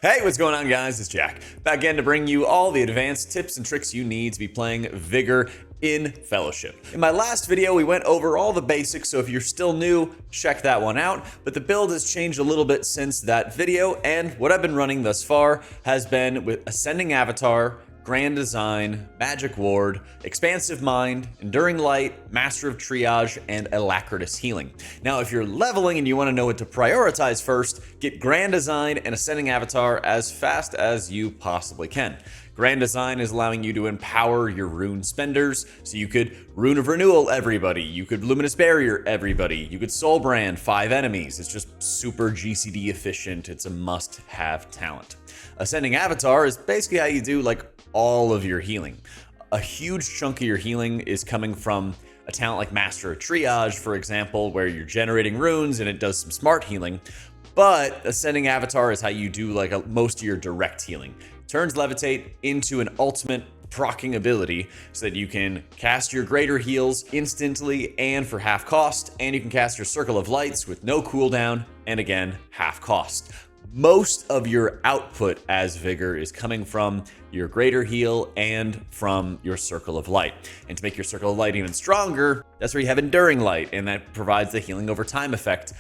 Hey, what's going on, guys? It's Jack, back again to bring you all the advanced tips and tricks you need to be playing Vigour in Fellowship. In my last video, we went over all the basics, so if you're still new, check that one out. But the build has changed a little bit since that video, and what I've been running thus far has been with Ascending Avatar, Grand Design, Magic Ward, Expansive Mind, Enduring Light, Master of Triage, and Alacritus Healing. Now, if you're leveling and you want to know what to prioritize first, get Grand Design and Ascending Avatar as fast as you possibly can. Grand Design is allowing you to empower your rune spenders, so you could Rune of Renewal everybody, you could Luminous Barrier everybody, you could Soul Brand 5 enemies. It's just super GCD efficient. It's a must-have talent. Ascending Avatar is basically how you do like all of your healing. A huge chunk of your healing is coming from a talent like Master of Triage, for example, where you're generating runes and it does some smart healing. But Ascending Avatar is how you do like most of your direct healing. Turns Levitate into an ultimate proccing ability so that you can cast your greater heals instantly and for half cost, and you can cast your Circle of Lights with no cooldown and again half cost. Most of your output as Vigour is coming from your greater heal and from your Circle of Light. And to make your Circle of Light even stronger, that's where you have Enduring Light, and that provides the healing over time effect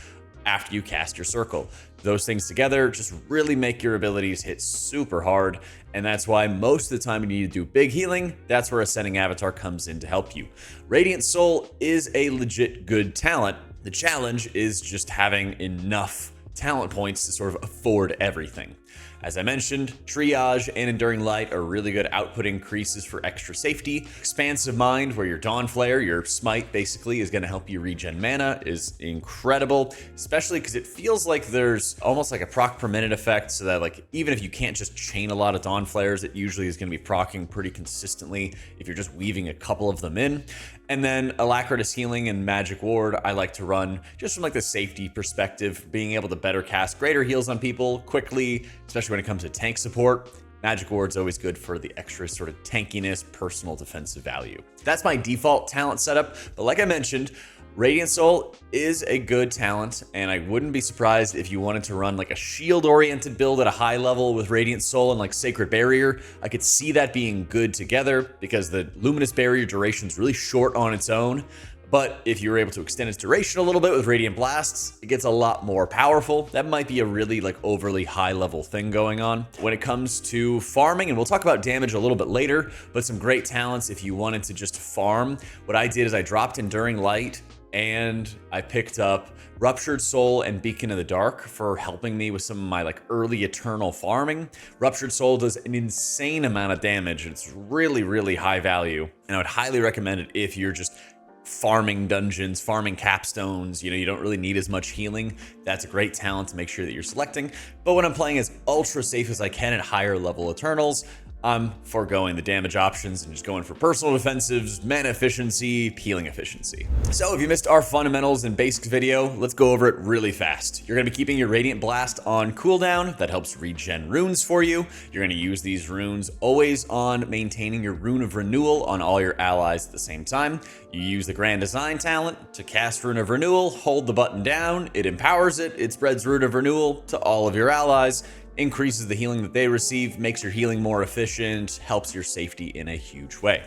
after you cast your circle. Those things together just really make your abilities hit super hard, and that's why most of the time you need to do big healing, that's where Ascending Avatar comes in to help you. Radiant Soul is a legit good talent. The challenge is just having enough talent points to sort of afford everything. As I mentioned, Triage and Enduring Light are really good output increases for extra safety. Expansive Mind, where your Dawn Flare, your smite basically, is going to help you regen mana, is incredible, especially because it feels like there's almost like a proc per minute effect, so that like even if you can't just chain a lot of Dawn Flares, it usually is going to be proccing pretty consistently if you're just weaving a couple of them in. And then Alacritus Healing and Magic Ward I like to run just from like the safety perspective, being able to better cast greater heals on people quickly, especially when it comes to tank support. Magic Ward's always good for the extra sort of tankiness, personal defensive value. That's my default talent setup, but like I mentioned, Radiant Soul is a good talent, and I wouldn't be surprised if you wanted to run like a shield-oriented build at a high level with Radiant Soul and like Sacred Barrier. I could see that being good together because the Luminous Barrier duration is really short on its own. But if you were able to extend its duration a little bit with Radiant Blasts, it gets a lot more powerful. That might be a really like overly high level thing going on. When it comes to farming, and we'll talk about damage a little bit later, but some great talents if you wanted to just farm. What I did is I dropped Enduring Light and I picked up Ruptured Soul and Beacon of the Dark for helping me with some of my like early Eternal farming. Ruptured Soul does an insane amount of damage. It's really, really high value, and I would highly recommend it if you're just farming dungeons, farming capstones, you don't really need as much healing. That's a great talent to make sure that you're selecting. But when I'm playing as ultra safe as I can at higher level Eternals, I'm foregoing the damage options and just going for personal defensives, mana efficiency, healing efficiency. So if you missed our fundamentals and basics video, let's go over it really fast. You're going to be keeping your Radiant Blast on cooldown. That helps regen runes for you. You're going to use these runes always on maintaining your Rune of Renewal on all your allies at the same time. You use the Grand Design talent to cast Rune of Renewal, hold the button down, it empowers it, it spreads Rune of Renewal to all of your allies, increases the healing that they receive, makes your healing more efficient, helps your safety in a huge way.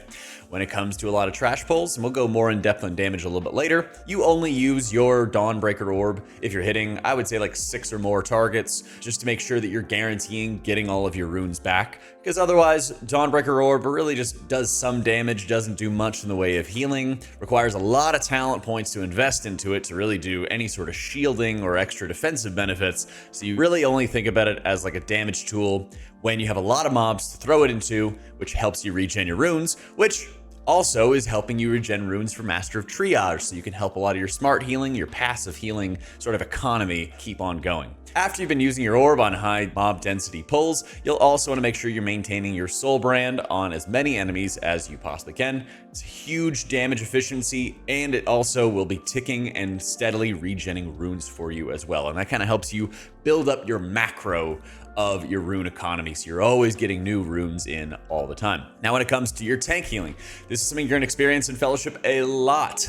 When it comes to a lot of trash pulls, and we'll go more in depth on damage a little bit later, you only use your Dawnbreaker Orb if you're hitting, I would say like 6 or more targets, just to make sure that you're guaranteeing getting all of your runes back. Because otherwise, Dawnbreaker Orb really just does some damage, doesn't do much in the way of healing, requires a lot of talent points to invest into it to really do any sort of shielding or extra defensive benefits. So you really only think about it as like a damage tool when you have a lot of mobs to throw it into, which helps you regen your runes, which also is helping you regen runes for Master of Triage, so you can help a lot of your smart healing, your passive healing sort of economy keep on going. After you've been using your orb on high mob density pulls, you'll also want to make sure you're maintaining your soul brand on as many enemies as you possibly can. It's huge damage efficiency, and it also will be ticking and steadily regenning runes for you as well. And that kind of helps you build up your macro of your rune economy. So you're always getting new runes in all the time. Now, when it comes to your tank healing, this is something you're going to experience in Fellowship a lot.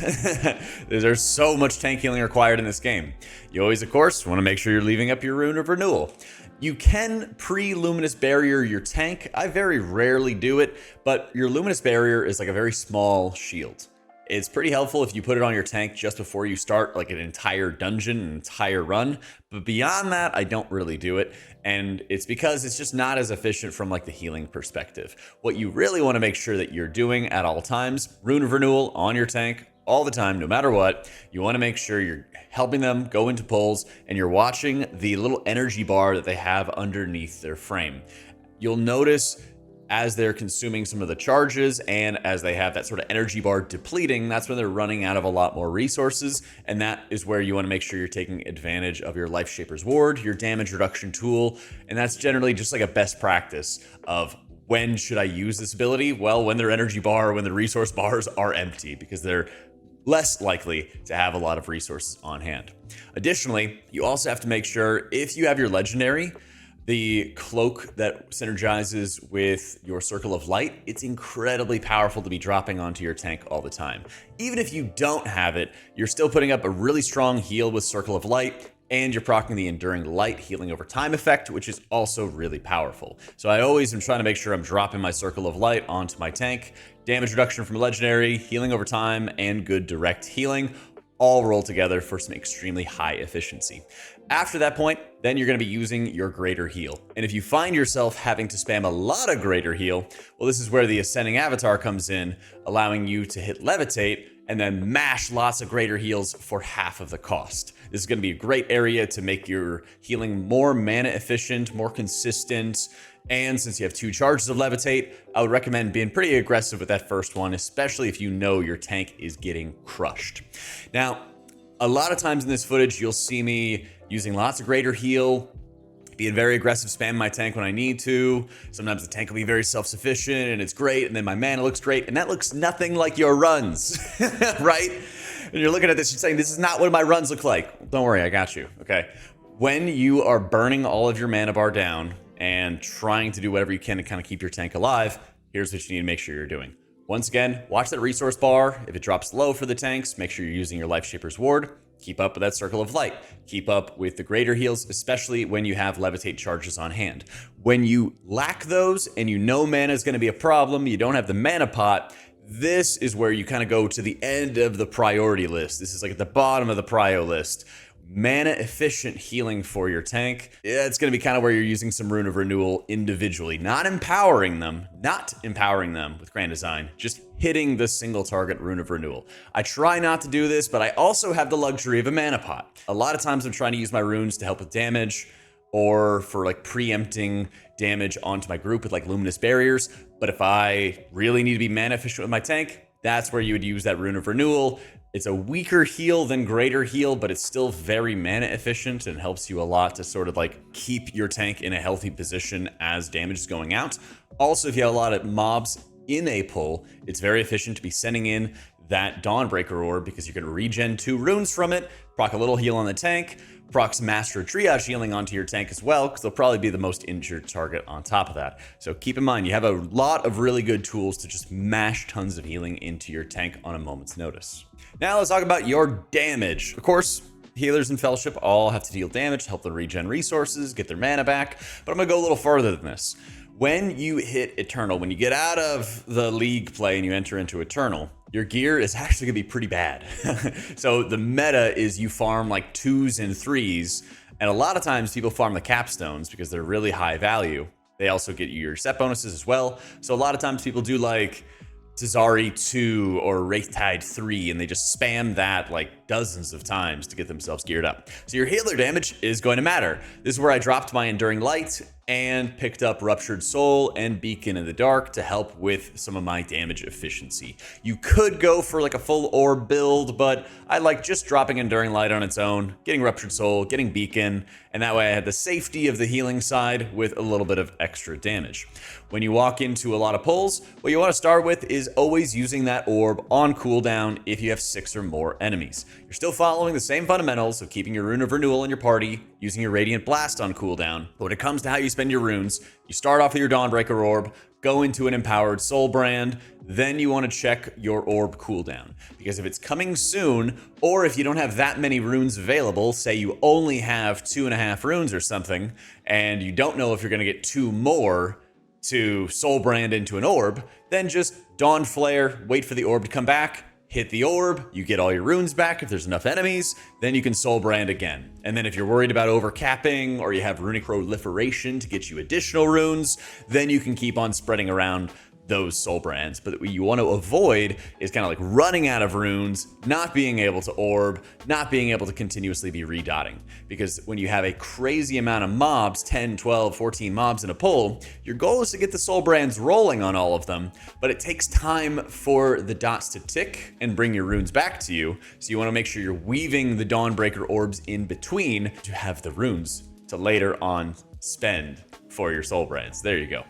There's so much tank healing required in this game. You always, of course, want to make sure you're leaving up your rune of renewal. You can pre-luminous barrier your tank. I very rarely do it, but your luminous barrier is like a very small shield. It's pretty helpful if you put it on your tank just before you start like an entire dungeon, an entire run. But beyond that, I don't really do it. And it's because it's just not as efficient from like the healing perspective. What you really want to make sure that you're doing at all times, rune of renewal on your tank all the time, no matter what. You want to make sure you're helping them go into pulls and you're watching the little energy bar that they have underneath their frame. You'll notice as they're consuming some of the charges and as they have that sort of energy bar depleting, that's when they're running out of a lot more resources. And that is where you want to make sure you're taking advantage of your Life Shaper's Ward, your damage reduction tool. And that's generally just like a best practice of when should I use this ability? Well, when their energy bar, when the resource bars are empty, because they're less likely to have a lot of resources on hand. Additionally, you also have to make sure if you have your legendary, the cloak that synergizes with your circle of light, it's incredibly powerful to be dropping onto your tank all the time. Even if you don't have it, you're still putting up a really strong heal with circle of light, and you're proccing the enduring light healing over time effect, which is also really powerful. So I always am trying to make sure I'm dropping my circle of light onto my tank. Damage reduction from legendary, healing over time, and good direct healing all roll together for some extremely high efficiency. After that point, then you're going to be using your greater heal. And if you find yourself having to spam a lot of greater heal, well, this is where the ascending avatar comes in, allowing you to hit levitate and then mash lots of greater heals for half of the cost. This is going to be a great area to make your healing more mana efficient, more consistent. And since you have 2 charges of levitate, I would recommend being pretty aggressive with that first one, especially if you know your tank is getting crushed. Now, a lot of times in this footage, you'll see me using lots of greater heal, being very aggressive, spamming my tank when I need to. Sometimes the tank will be very self-sufficient and it's great, and then my mana looks great, and that looks nothing like your runs, right? And you're looking at this, you're saying, this is not what my runs look like. Don't worry, I got you, okay? When you are burning all of your mana bar down and trying to do whatever you can to kind of keep your tank alive, here's what you need to make sure you're doing. Once again, watch that resource bar. If it drops low for the tanks, make sure you're using your Life Shaper's Ward. Keep up with that circle of light. Keep up with the greater heals, especially when you have levitate charges on hand. When you lack those and you know mana is going to be a problem, you don't have the mana pot, this is where you kind of go to the end of the priority list. This is like at the bottom of the prio list. Mana efficient healing for your tank. Yeah, it's going to be kind of where you're using some Rune of Renewal individually, not empowering them with Grand Design, just hitting the single target Rune of Renewal. I try not to do this, but I also have the luxury of a mana pot. A lot of times I'm trying to use my runes to help with damage or for like preempting damage onto my group with like luminous barriers. But if I really need to be mana efficient with my tank, that's where you would use that Rune of Renewal. It's a weaker heal than greater heal, but it's still very mana efficient and helps you a lot to sort of like keep your tank in a healthy position as damage is going out. Also, if you have a lot of mobs in a pull, it's very efficient to be sending in that Dawnbreaker Orb because you're going to regen 2 runes from it, proc a little heal on the tank, proc some Master Triage healing onto your tank as well, because they'll probably be the most injured target on top of that. So keep in mind, you have a lot of really good tools to just mash tons of healing into your tank on a moment's notice. Now let's talk about your damage. Of course, healers in Fellowship all have to deal damage to help them regen resources, get their mana back, but I'm going to go a little further than this. When you hit Eternal, when you get out of the League play and you enter into Eternal, your gear is actually going to be pretty bad. So the meta is you farm like 2s and 3s, and a lot of times people farm the capstones because they're really high value. They also get you your set bonuses as well. So a lot of times people do like Tazari 2 or Wraithtide 3, and they just spam that like dozens of times to get themselves geared up. So your healer damage is going to matter. This is where I dropped my Enduring Light and picked up Ruptured Soul and Beacon in the Dark to help with some of my damage efficiency. You could go for like a full orb build, but I like just dropping Enduring Light on its own, getting Ruptured Soul, getting Beacon, and that way I had the safety of the healing side with a little bit of extra damage. When you walk into a lot of pulls, what you want to start with is always using that orb on cooldown if you have 6 or more enemies. You're still following the same fundamentals of keeping your Rune of Renewal in your party, using your Radiant Blast on cooldown, but when it comes to how you spend your runes, you start off with your Dawnbreaker orb, go into an empowered soul brand, then you want to check your orb cooldown. Because if it's coming soon, or if you don't have that many runes available, say you only have 2.5 runes or something, and you don't know if you're going to get 2 more to soul brand into an orb, then just Dawn Flare, wait for the orb to come back, hit the orb, you get all your runes back if there's enough enemies, then you can soul brand again. And then if you're worried about overcapping or you have runic proliferation to get you additional runes, then you can keep on spreading around those soul brands. But what you want to avoid is kind of like running out of runes, not being able to orb, not being able to continuously be redotting. Because when you have a crazy amount of mobs, 10, 12, 14 mobs in a pull, your goal is to get the soul brands rolling on all of them, but it takes time for the dots to tick and bring your runes back to you. So you want to make sure you're weaving the Dawnbreaker orbs in between to have the runes to later on spend for your soul brands. There you go.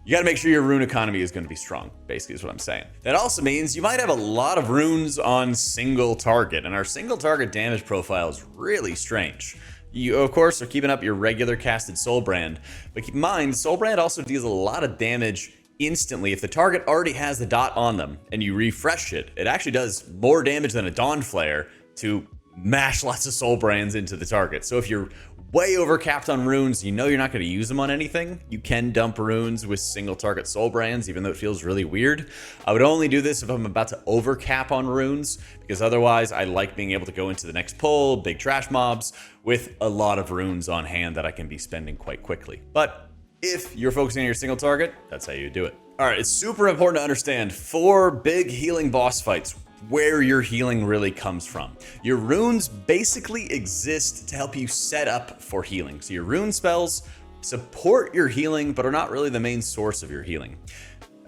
You got to make sure your rune economy is going to be strong, basically is what I'm saying. That also means you might have a lot of runes on single target, and our single target damage profile is really strange. You, of course, are keeping up your regular casted soul brand, but keep in mind, soul brand also deals a lot of damage instantly. If the target already has the dot on them and you refresh it, it actually does more damage than a Dawn Flare to mash lots of soul brands into the target. So if you're way overcapped on runes, you know you're not going to use them on anything, you can dump runes with single target soul brands, even though it feels really weird. I would only do this if I'm about to overcap on runes, because otherwise I like being able to go into the next pull, big trash mobs, with a lot of runes on hand that I can be spending quite quickly. But if you're focusing on your single target, that's how you do it. All right, it's super important to understand for big healing boss fights where your healing really comes from. Your runes basically exist to help you set up for healing. So your rune spells support your healing, but are not really the main source of your healing.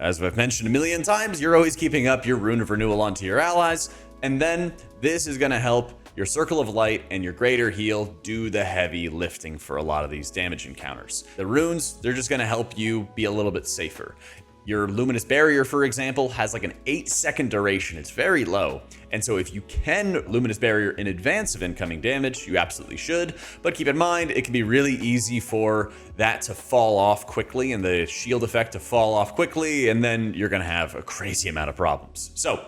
As I've mentioned a million times, you're always keeping up your Rune of Renewal onto your allies, and then this is going to help your Circle of Light and your Greater Heal do the heavy lifting for a lot of these damage encounters. The runes, they're just going to help you be a little bit safer. Your Luminous Barrier, for example, has like an 8-second duration. It's very low. And so if you can Luminous Barrier in advance of incoming damage, you absolutely should. But keep in mind, it can be really easy for that to fall off quickly and the shield effect to fall off quickly, and then you're going to have a crazy amount of problems. So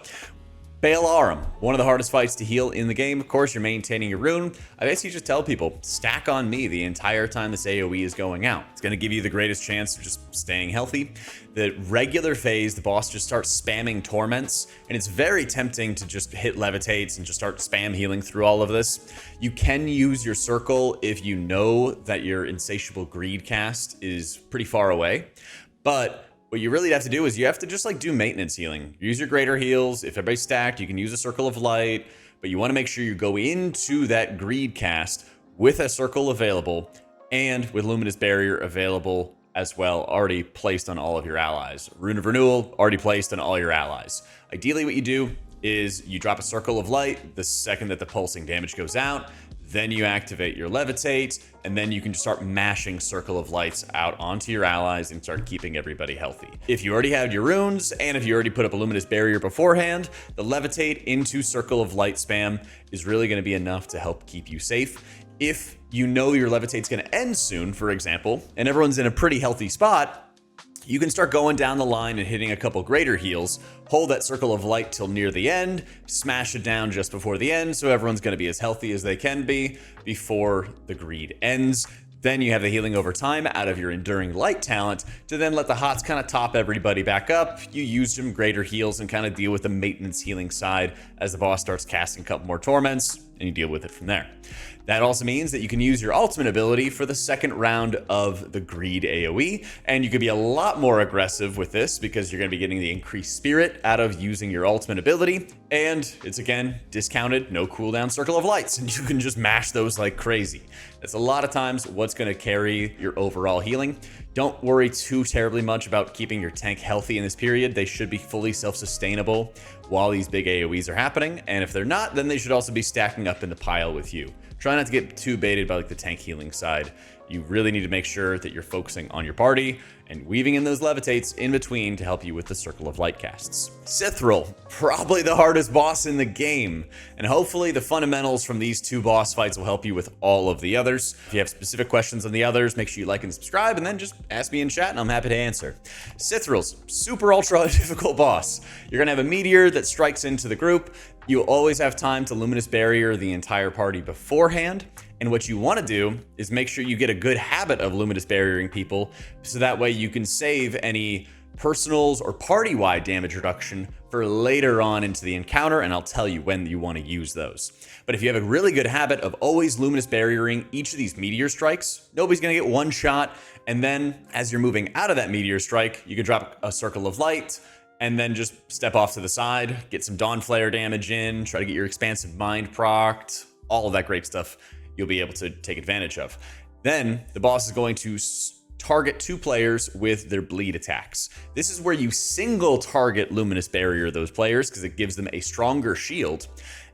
Baal Aram, one of the hardest fights to heal in the game. Of course, you're maintaining your rune. I basically just tell people, stack on me the entire time this AoE is going out. It's going to give you the greatest chance of just staying healthy. The regular phase, the boss just starts spamming torments, and it's very tempting to just hit levitates and just start spam healing through all of this. You can use your circle if you know that your insatiable greed cast is pretty far away, but what you really have to do is you have to just like do maintenance healing. Use your greater heals. If everybody's stacked, you can use a Circle of Light, but you want to make sure you go into that greed cast with a circle available and with Luminous Barrier available as well, already placed on all of your allies. Rune of Renewal already placed on all your allies. Ideally, what you do is you drop a Circle of Light the second that the pulsing damage goes out. Then you activate your Levitate, and then you can just start mashing Circle of Lights out onto your allies and start keeping everybody healthy. If you already had your runes, and if you already put up a Luminous Barrier beforehand, the Levitate into Circle of Light spam is really going to be enough to help keep you safe. If you know your Levitate's going to end soon, for example, and everyone's in a pretty healthy spot, you can start going down the line and hitting a couple greater heals, hold that Circle of Light till near the end, smash it down just before the end, so everyone's going to be as healthy as they can be before the greed ends. Then you have the healing over time out of your Enduring Light talent to then let the HOTS kind of top everybody back up. You use some greater heals and kind of deal with the maintenance healing side as the boss starts casting a couple more torments, and you deal with it from there. That also means that you can use your ultimate ability for the second round of the Greed AoE, and you can be a lot more aggressive with this because you're going to be getting the increased spirit out of using your ultimate ability, and it's again discounted, no cooldown Circle of Lights, and you can just mash those like crazy. That's a lot of times what's going to carry your overall healing. Don't worry too terribly much about keeping your tank healthy in this period. They should be fully self-sustainable while these big AoEs are happening, and if they're not, then they should also be stacking up in the pile with you. Try not to get too baited by like the tank healing side. you really need to make sure that you're focusing on your party and weaving in those levitates in between to help you with the Circle of Light casts. Sithril, probably the hardest boss in the game, and hopefully the fundamentals from these 2 boss fights will help you with all of the others. If you have specific questions on the others, make sure you like and subscribe, and then just ask me in chat and I'm happy to answer. Sithril's super ultra difficult boss. You're gonna have a meteor that strikes into the group. You always have time to Luminous Barrier the entire party beforehand. And what you want to do is make sure you get a good habit of Luminous Barriering people, so that way you can save any personals or party-wide damage reduction for later on into the encounter, and I'll tell you when you want to use those. But if you have a really good habit of always Luminous Barriering each of these meteor strikes, nobody's going to get one shot, and then as you're moving out of that meteor strike, you can drop a Circle of Light, and then just step off to the side, get some Dawn Flare damage in, try to get your Expansive Mind procced, all of that great stuff you'll be able to take advantage of. Then the boss is going to target 2 players with their bleed attacks. This is where you single target Luminous Barrier those players because it gives them a stronger shield.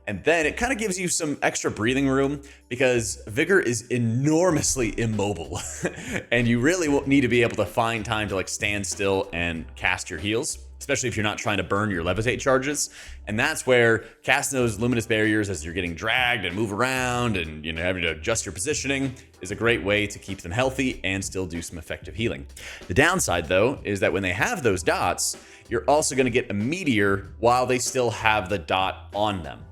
And then it kind of gives you some extra breathing room because Vigour is enormously immobile and you really need to be able to find time to like stand still and cast your heals, especially if you're not trying to burn your levitate charges. And that's where casting those Luminous Barriers as you're getting dragged and move around and having to adjust your positioning is a great way to keep them healthy and still do some effective healing. The downside though is that when they have those dots, you're also going to get a meteor while they still have the dot on them.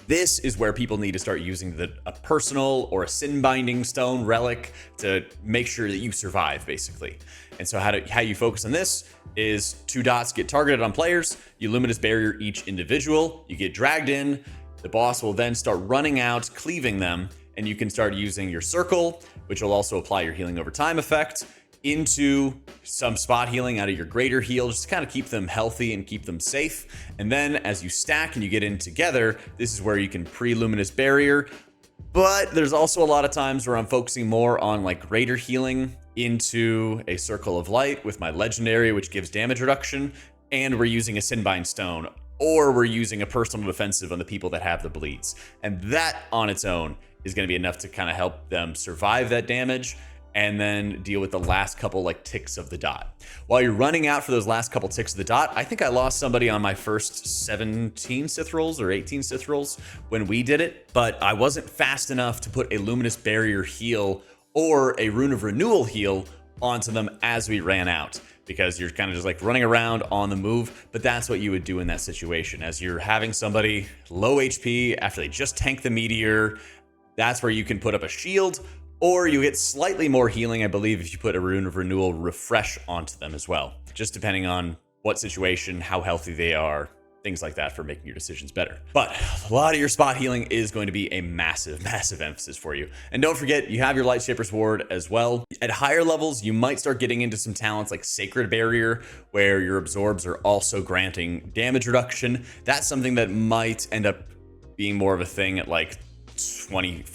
This is where people need to start using a personal or a sin binding stone relic to make sure that you survive, basically. And so how you focus on this is 2 dots get targeted on players, you Luminous Barrier each individual, you get dragged in, the boss will then start running out, cleaving them, and you can start using your circle, which will also apply your healing over time effect, into some spot healing out of your greater heal, just to kind of keep them healthy and keep them safe. And then as you stack and you get in together, this is where you can pre-Luminous Barrier. But there's also a lot of times where I'm focusing more on like greater healing into a Circle of Light with my legendary, which gives damage reduction, and we're using a Sinbind Stone, or we're using a personal defensive on the people that have the bleeds. And that on its own is going to be enough to kind of help them survive that damage and then deal with the last couple like ticks of the dot. While you're running out for those last couple ticks of the dot, I think I lost somebody on my first 17 Sithrils or 18 Sithrils when we did it, but I wasn't fast enough to put a Luminous Barrier heal or a Rune of Renewal heal onto them as we ran out, because you're kind of just like running around on the move. But that's what you would do in that situation. As you're having somebody low HP after they just tank the meteor, that's where you can put up a shield, or you get slightly more healing, I believe, if you put a Rune of Renewal Refresh onto them as well, just depending on what situation, how healthy they are, things like that for making your decisions better. But a lot of your spot healing is going to be a massive, massive emphasis for you. And don't forget, you have your Lightshaper's Ward as well. At higher levels, you might start getting into some talents like Sacred Barrier, where your absorbs are also granting damage reduction. That's something that might end up being more of a thing at like 25s,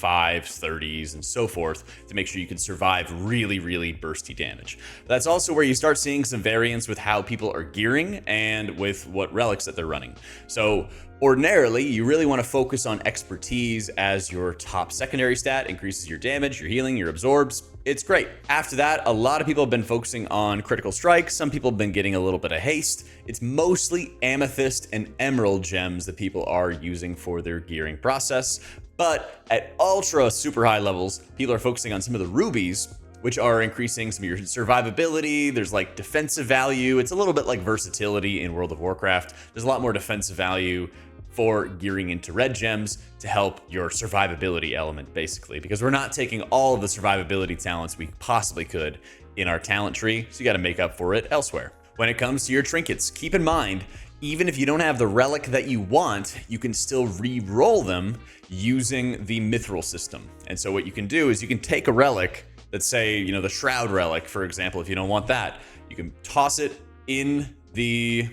30s, and so forth, to make sure you can survive really, really bursty damage. That's also where you start seeing some variance with how people are gearing and with what relics that they're running. So ordinarily, you really want to focus on expertise as your top secondary stat, increases your damage, your healing, your absorbs. It's great. After that, a lot of people have been focusing on critical strike. Some people have been getting a little bit of haste. It's mostly amethyst and emerald gems that people are using for their gearing process. But at ultra super high levels, people are focusing on some of the rubies, which are increasing some of your survivability. There's like defensive value. It's a little bit like versatility in World of Warcraft. There's a lot more defensive value for gearing into red gems to help your survivability element, basically, because we're not taking all of the survivability talents we possibly could in our talent tree, so you got to make up for it elsewhere. When it comes to your trinkets, keep in mind, even if you don't have the relic that you want, you can still re-roll them using the mithril system. And so what you can do is you can take a relic, let's say, the Shroud relic, for example. If you don't want that, you can toss it in the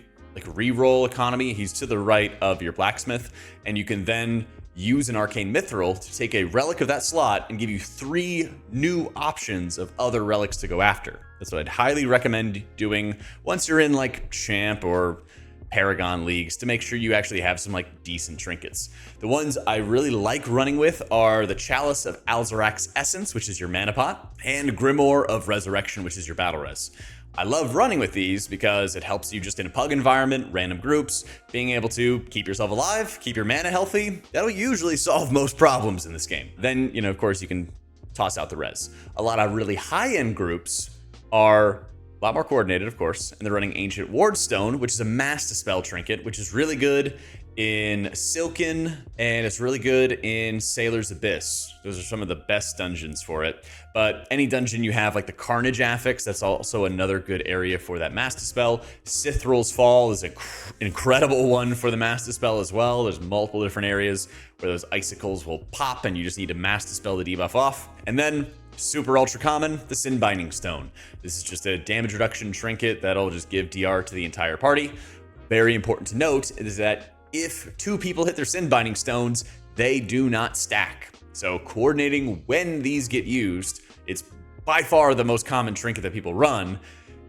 re-roll economy. He's to the right of your blacksmith, and you can then use an arcane mithril to take a relic of that slot and give you 3 new options of other relics to go after. That's what I'd highly recommend doing once you're in like champ or Paragon leagues to make sure you actually have some like decent trinkets. The ones I really like running with are the Chalice of Alzarak's Essence, which is your mana pot, and Grimoire of Resurrection, which is your battle res. I love running with these because it helps you just in a pug environment, random groups, being able to keep yourself alive, keep your mana healthy. That'll usually solve most problems in this game. Then, you know, of course, you can toss out the res. A lot of really high-end groups are a lot more coordinated, of course, and they're running Ancient Wardstone, which is a Mass Dispel trinket, which is really good in Silken, and it's really good in Sailor's Abyss. Those are some of the best dungeons for it. But any dungeon you have, like the Carnage Affix, that's also another good area for that Mass Dispel. Sithral's Fall is an incredible one for the Mass Dispel as well. There's multiple different areas where those icicles will pop, and you just need to Mass Dispel the debuff off. And then, super ultra common, the Sin Binding Stone. This is just a damage reduction trinket that'll just give DR to the entire party. Very important to note is that if 2 people hit their Sin Binding Stones, they do not stack. So coordinating when these get used, it's by far the most common trinket that people run.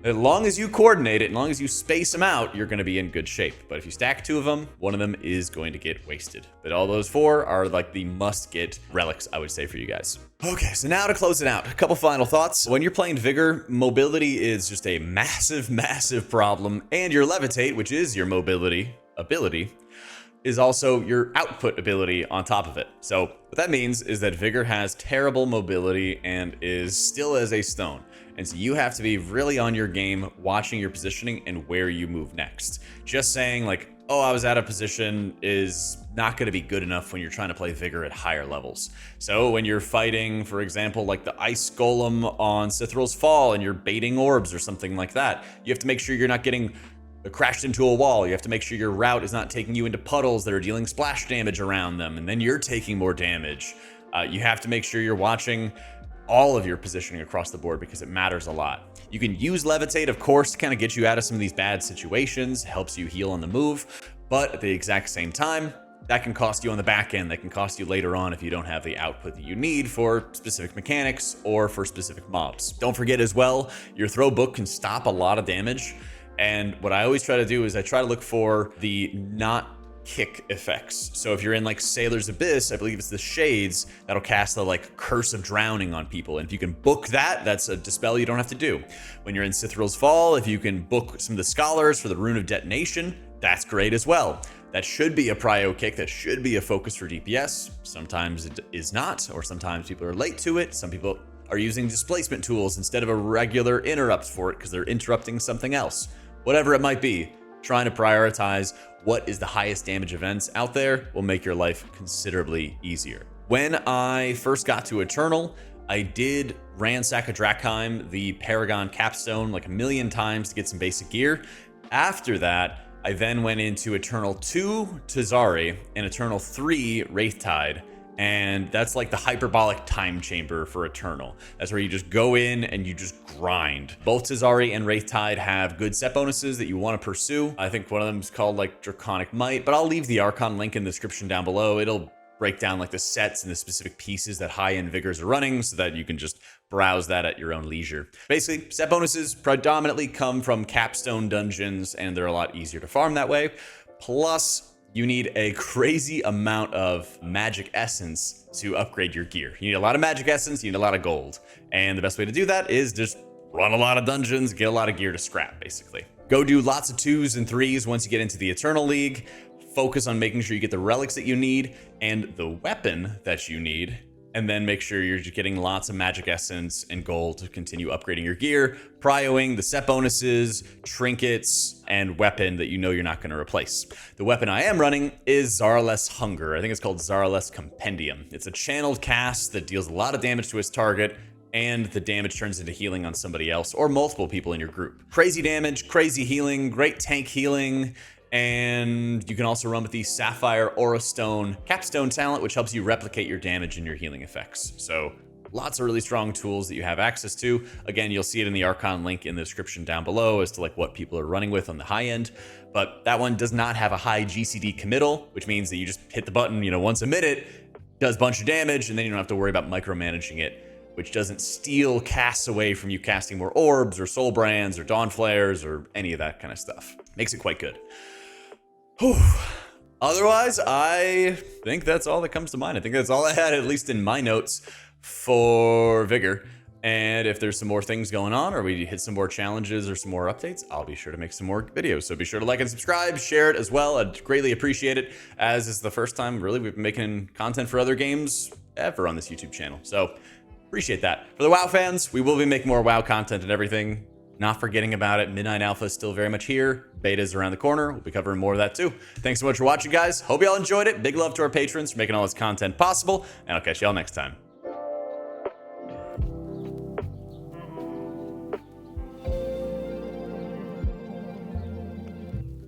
As long as you coordinate it, as long as you space them out, you're going to be in good shape. But if you stack 2 of them, one of them is going to get wasted. But all those 4 are like the must-get relics, I would say, for you guys. Okay, so now to close it out, a couple final thoughts. When you're playing Vigour, mobility is just a massive, massive problem. And your Levitate, which is your mobility ability, is also your output ability on top of it. So what that means is that Vigour has terrible mobility and is still as a stone. And so you have to be really on your game, watching your positioning and where you move next. Just saying like, oh, I was out of position is not going to be good enough when you're trying to play Vigour at higher levels. So when you're fighting, for example, like the Ice Golem on Sithral's Fall and you're baiting orbs or something like that, you have to make sure you're not getting crashed into a wall. You have to make sure your route is not taking you into puddles that are dealing splash damage around them, and then you're taking more damage. You have to make sure you're watching all of your positioning across the board because it matters a lot. You can use Levitate, of course, to kind of get you out of some of these bad situations, helps you heal on the move, but at the exact same time, that can cost you on the back end. That can cost you later on if you don't have the output that you need for specific mechanics or for specific mobs. Don't forget as well, your throw book can stop a lot of damage. And what I always try to do is I try to look for the not kick effects. So if you're in like Sailor's Abyss, I believe it's the Shades that'll cast the like Curse of Drowning on people. And if you can book that, that's a dispel you don't have to do. When you're in Sithral's Fall, if you can book some of the Scholars for the Rune of Detonation, that's great as well. That should be a prio kick. That should be a focus for DPS. Sometimes it is not, or sometimes people are late to it. Some people are using displacement tools instead of a regular interrupt for it because they're interrupting something else. Whatever it might be, trying to prioritize what is the highest damage events out there will make your life considerably easier. When I first got to Eternal, I did ransack a Drakheim, the Paragon Capstone, like 1,000,000 times to get some basic gear. After that, I then went into Eternal 2 Tazari and Eternal 3 Wraithtide. And that's like the hyperbolic time chamber for Eternal. That's where you just go in and you just grind. Both Tazari and Wraithtide have good set bonuses that you want to pursue. I think one of them is called like Draconic Might, but I'll leave the Archon link in the description down below. It'll break down like the sets and the specific pieces that high-end Vigors are running so that you can just browse that at your own leisure. Basically, set bonuses predominantly come from capstone dungeons and they're a lot easier to farm that way. Plus, you need a crazy amount of magic essence to upgrade your gear. You need a lot of magic essence, you need a lot of gold. And the best way to do that is just run a lot of dungeons, get a lot of gear to scrap, basically. Go do lots of 2s and 3s once you get into the Eternal League. Focus on making sure you get the relics that you need and the weapon that you need. And then make sure you're just getting lots of magic essence and gold to continue upgrading your gear, prioing the set bonuses, trinkets, and weapon that you know you're not going to replace. The weapon I am running is Zaraless Hunger. I think it's called Zaraless Compendium. It's a channeled cast that deals a lot of damage to its target, and the damage turns into healing on somebody else or multiple people in your group. Crazy damage, crazy healing, great tank healing. And you can also run with the Sapphire Aura Stone Capstone talent, which helps you replicate your damage and your healing effects. So lots of really strong tools that you have access to. Again, you'll see it in the Archon link in the description down below as to like what people are running with on the high end. But that one does not have a high GCD committal, which means that you just hit the button, once a minute, does a bunch of damage, and then you don't have to worry about micromanaging it, which doesn't steal casts away from you casting more orbs or soul brands or dawn flares or any of that kind of stuff. Makes it quite good. Whew. Otherwise, I think that's all that comes to mind. I think that's all I had, at least in my notes, for Vigour. And if there's some more things going on, or we hit some more challenges or some more updates, I'll be sure to make some more videos. So be sure to like and subscribe, share it as well. I'd greatly appreciate it, as is the first time, really, we've been making content for other games ever on this YouTube channel. So appreciate that. For the WoW fans, we will be making more WoW content and everything. Not forgetting about it. Midnight Alpha is still very much here. Beta is around the corner. We'll be covering more of that too. Thanks so much for watching, guys. Hope you all enjoyed it. Big love to our patrons for making all this content possible, and I'll catch y'all next time.